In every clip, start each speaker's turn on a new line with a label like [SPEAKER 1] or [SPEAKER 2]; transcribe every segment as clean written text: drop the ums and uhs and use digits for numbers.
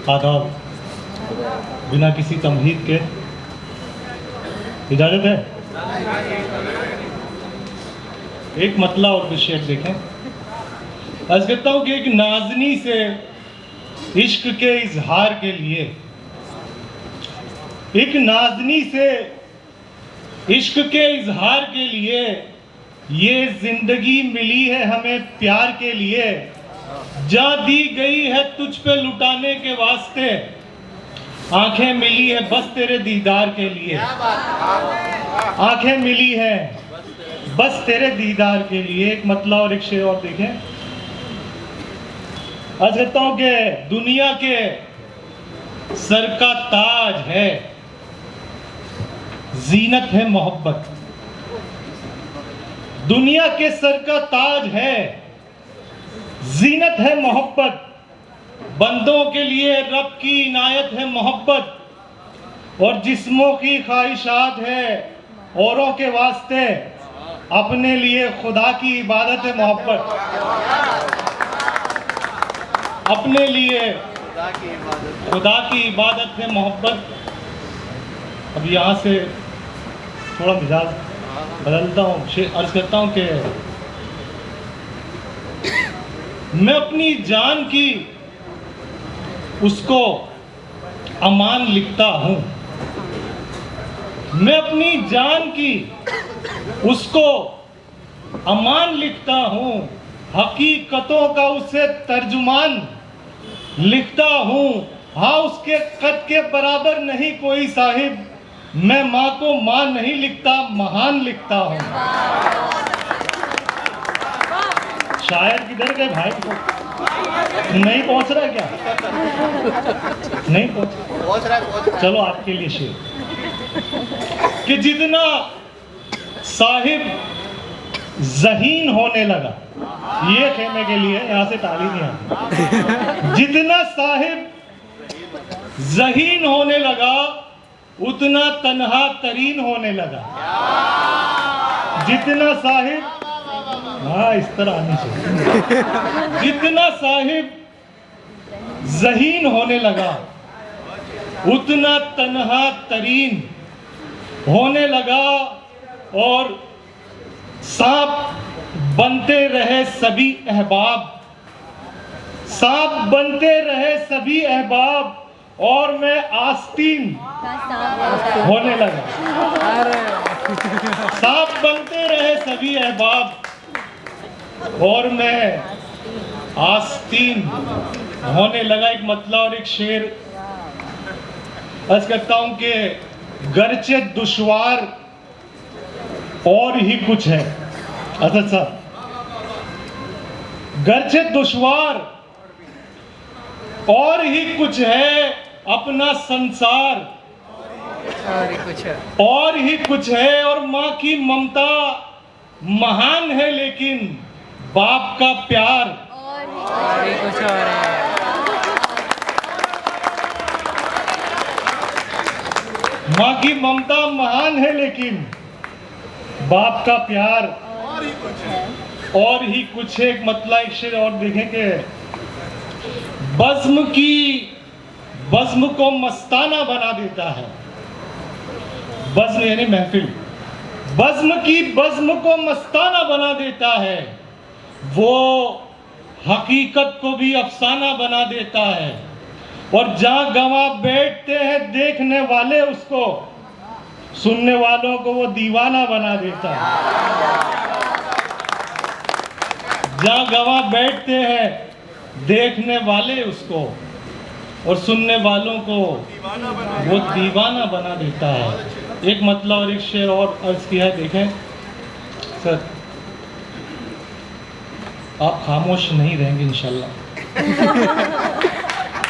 [SPEAKER 1] आदाब। बिना किसी तमहीद के इजाजत है। एक मतला और कुछ शेर देखें। अर्ज करता हूँ कि एक नाज़नी से इश्क के इजहार के लिए, एक नाज़नी से इश्क के इजहार के लिए ये जिंदगी मिली है हमें प्यार के लिए, जा दी गई है तुझ पे लुटाने के वास्ते, आंखें मिली है बस तेरे दीदार के लिए। आंखें मिली है बस तेरे दीदार के लिए। एक मतला और एक शेर और देखें। आज कहता हूं कि दुनिया के सर का ताज है, जीनत है मोहब्बत। दुनिया के सर का ताज है, जीनत है मोहब्बत। बंदों के लिए रब की इनायत है मोहब्बत, और जिस्मों की ख्वाहिशात है औरों के वास्ते, अपने लिए खुदा की इबादत है मोहब्बत। अपने लिए खुदा की इबादत है मोहब्बत। अब यहाँ से थोड़ा मिजाज बदलता हूँ, अर्ज करता हूँ कि मैं अपनी जान की उसको अमान लिखता हूँ। मैं अपनी जान की उसको अमान लिखता हूँ, हकीकतों का उसे तर्जुमान लिखता हूँ। हाँ, उसके कद के बराबर नहीं कोई साहिब, मैं माँ को माँ नहीं लिखता, महान लिखता हूँ। शायर किधर गए भाई? नहीं पहुंच रहा क्या? नहीं पहुंच रहा। चलो आपके लिए शेर कि जितना साहिब ज़हीन होने लगा, ये खेमे के लिए यहाँ से ताली नहीं आती। जितना साहिब ज़हीन होने लगा, उतना तन्हा तरीन होने लगा। जितना साहिब, हाँ इस तरह आनी चाहिए। जितना साहिब ज़हीन होने लगा, उतना तन्हा तरीन होने लगा, और सांप बनते रहे सभी अहबाब, सांप बनते रहे सभी अहबाब, और मैं आस्तीन होने लगा। सांप बनते रहे सभी अहबाब, और मैं आस्तीन होने लगा। एक मतला और एक शेर अर्ज करता हूं कि गर्चे दुश्वार और ही कुछ है। असद साहब, गर्चे दुश्वार और ही कुछ है अपना संसार, और ही कुछ है, और माँ की ममता महान है, लेकिन बाप का प्यार और ही कुछ और है। माँ की ममता महान है, लेकिन बाप का प्यार और ही कुछ है। एक मतला एक शेर और देखें कि बज़्म को मस्ताना बना देता है। बज़्म यानी महफिल। बज़्म को मस्ताना बना देता है, वो हकीकत को भी अफसाना बना देता है, और जहाँ गवाह बैठते हैं देखने वाले उसको, सुनने वालों को वो दीवाना बना देता है। जहाँ गवाह बैठते हैं देखने वाले उसको, और सुनने वालों को वो दीवाना बना देता है। एक मतला और एक शेर और अर्ज किया है, देखें सर। आप खामोश नहीं रहेंगे इंशाल्लाह।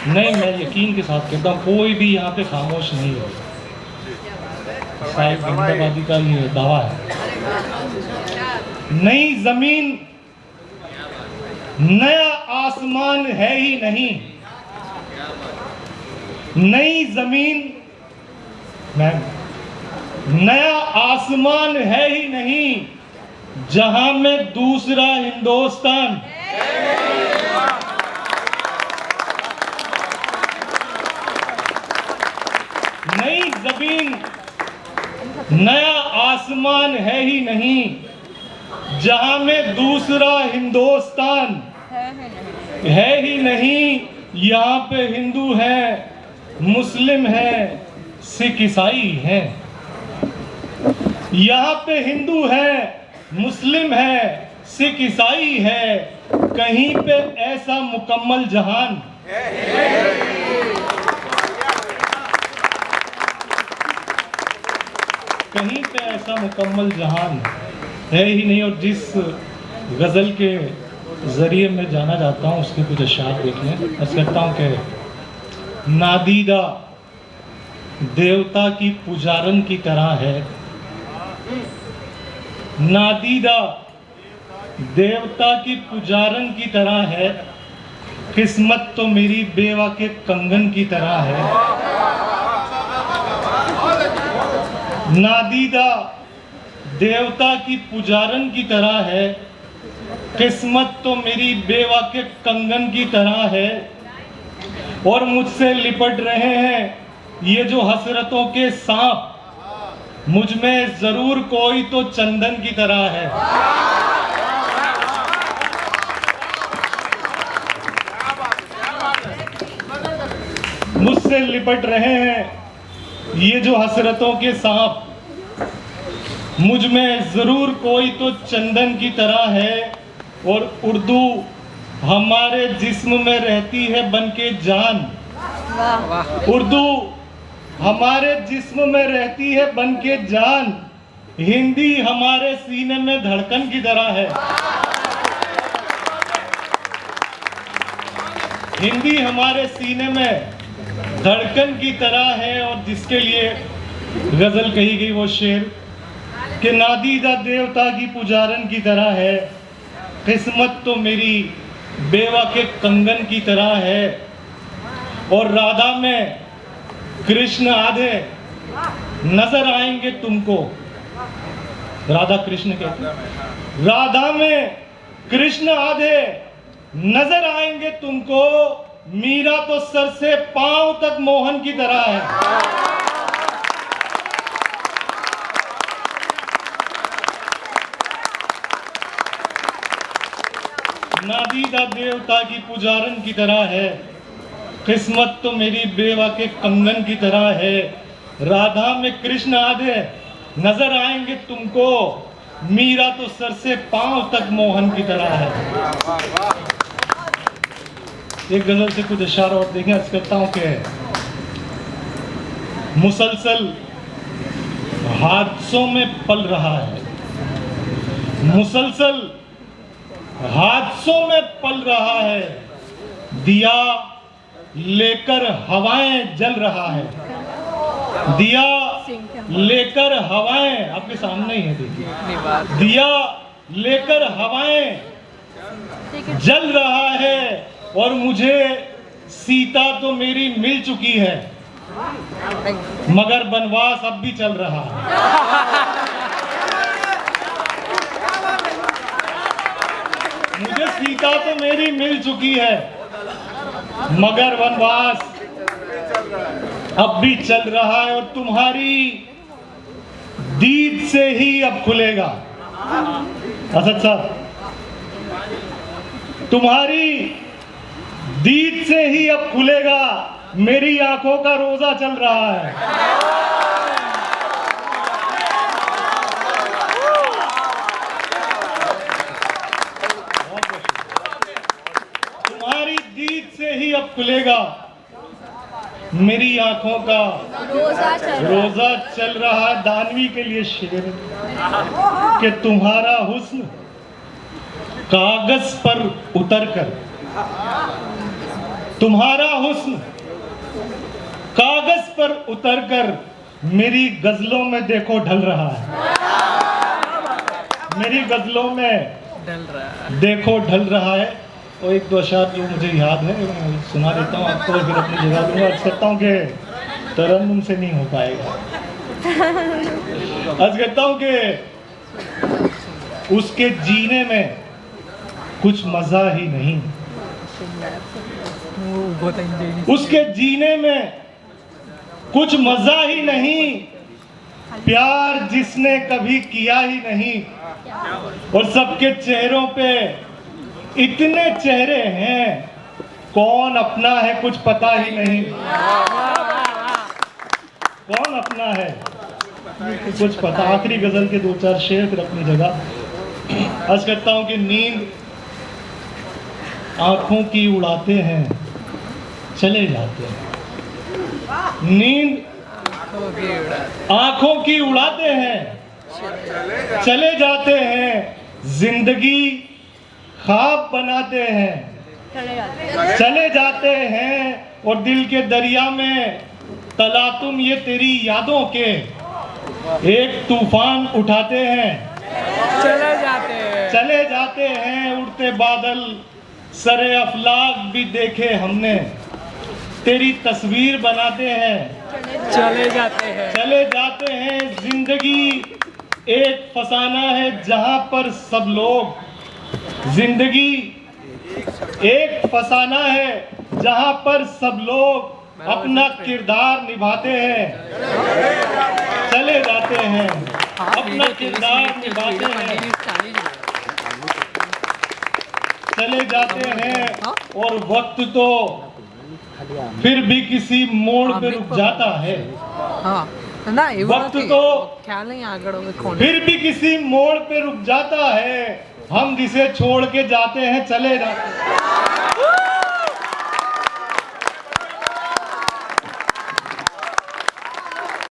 [SPEAKER 1] नहीं, मैं यकीन के साथ कहता हूँ, कोई भी यहाँ पे खामोश नहीं है। साहिब अहमदाबादी का ये दावा है। नई जमीन नया आसमान है ही नहीं, नई जमीन नया आसमान है ही नहीं, जहां में दूसरा हिंदुस्तान, नई जमीन नया आसमान है ही नहीं, जहां में दूसरा हिंदुस्तान है ही नहीं। यहाँ पे हिंदू है, मुस्लिम है, सिख ईसाई है। यहाँ पे हिंदू है, मुस्लिम है, सिख ईसाई है। कहीं पे ऐसा मुकम्मल जहान कहीं पे ऐसा मुकम्मल जहान है ही नहीं। और जिस गज़ल के ज़रिए मैं जाना चाहता हूँ उसके कुछ अशार देख लें। अर्ज़ करता हूँ कि नादीदा देवता की पुजारन की तरह है, नादीदा देवता की पुजारन की तरह है, किस्मत तो मेरी बेवा के कंगन की तरह है। नादीदा देवता की पुजारन की तरह है, किस्मत तो मेरी बेवा के कंगन की तरह है। और मुझसे लिपट रहे हैं ये जो हसरतों के सांप, मुझ में जरूर कोई तो चंदन की तरह है। मुझसे लिपट रहे हैं ये जो हसरतों के सांप, मुझ में जरूर कोई तो चंदन की तरह है। और उर्दू हमारे जिस्म में रहती है बनके जान, उर्दू हमारे जिस्म में रहती है बनके जान, हिंदी हमारे सीने में धड़कन की तरह है। हिंदी हमारे सीने में धड़कन की तरह है। और जिसके लिए गजल कही गई वो शेर कि नादीदा देवता की पुजारन की तरह है, किस्मत तो मेरी बेवा के कंगन की तरह है। और राधा में कृष्ण आधे नजर आएंगे तुमको, राधा कृष्ण कहते हैं, राधा में कृष्ण आधे नजर आएंगे तुमको, मीरा तो सर से पांव तक मोहन की तरह है। नादीदा देवता की पुजारन की तरह है, किस्मत तो मेरी बेवा के कंगन की तरह है। राधा में कृष्ण आधे नजर आएंगे तुमको, मीरा तो सर से पांव तक मोहन की तरह है। एक गजल से कुछ इशारा और देखें। अर्ज करता हूं कि मुसलसल हादसों में पल रहा है, मुसलसल हादसों में पल रहा है, दिया लेकर हवाएं जल रहा है, दिया लेकर हवाएं आपके सामने ही है, देखिए दिया लेकर हवाएं जल रहा है। और मुझे सीता तो मेरी मिल चुकी है, मगर वनवास अब भी चल रहा है। मुझे सीता तो मेरी मिल चुकी है, मगर वनवास अब भी चल रहा है। और तुम्हारी दीद से ही अब खुलेगा, असद साहब, तुम्हारी दीद से ही अब खुलेगा, मेरी आंखों का रोजा चल रहा है। तुम्हारी दीद से ही अब खुलेगा, मेरी आंखों का रोजा चल रहा है। दानवी के लिए शेर कि तुम्हारा हुस्न कागज पर उतरकर, तुम्हारा हुस्न कागज पर उतरकर मेरी गजलों में देखो ढल रहा है, मेरी गजलों में देखो ढल रहा है। और एक दो अशार जो मुझे याद है सुना देता हूँ आपको, फिर अपनी जगह दूंगा। अर्ज करता हूँ कि तरन्नुम से नहीं हो पाएगा। अर्ज करता हूँ कि उसके जीने में कुछ मजा ही नहीं, उसके जीने में कुछ मजा ही नहीं, प्यार जिसने कभी किया ही नहीं, और सबके चेहरों पे इतने चेहरे हैं, कौन अपना है कुछ पता ही नहीं। कौन अपना है कुछ पता। आखिरी गजल के 2-4 शेर फिर अपनी जगह। अर्ज करता हूं कि नींद आंखों की उड़ाते हैं, चले जाते हैं। नींद आंखों की उड़ाते हैं, चले जाते हैं। जिंदगी ख्वाब बनाते हैं, चले जाते हैं। और दिल के दरिया में तला तुम ये तेरी यादों के एक तूफान उठाते हैं, चले जाते हैं। उड़ते बादल सरे अफलाक भी देखे हमने, तेरी तस्वीर बनाते हैं, चले जाते हैं। जिंदगी एक फसाना है जहां पर सब लोग, जिंदगी एक फसाना है जहां पर सब लोग अपना किरदार निभाते हैं, चले जाते हैं, अपना किरदार निभाते हैं, चले जाते हैं। और वक्त तो फिर भी किसी मोड़ पे रुक जाता है, वक्त तो फिर भी किसी मोड़ पे रुक जाता है। हम जिसे छोड़ के जाते हैं चले जाते हैं।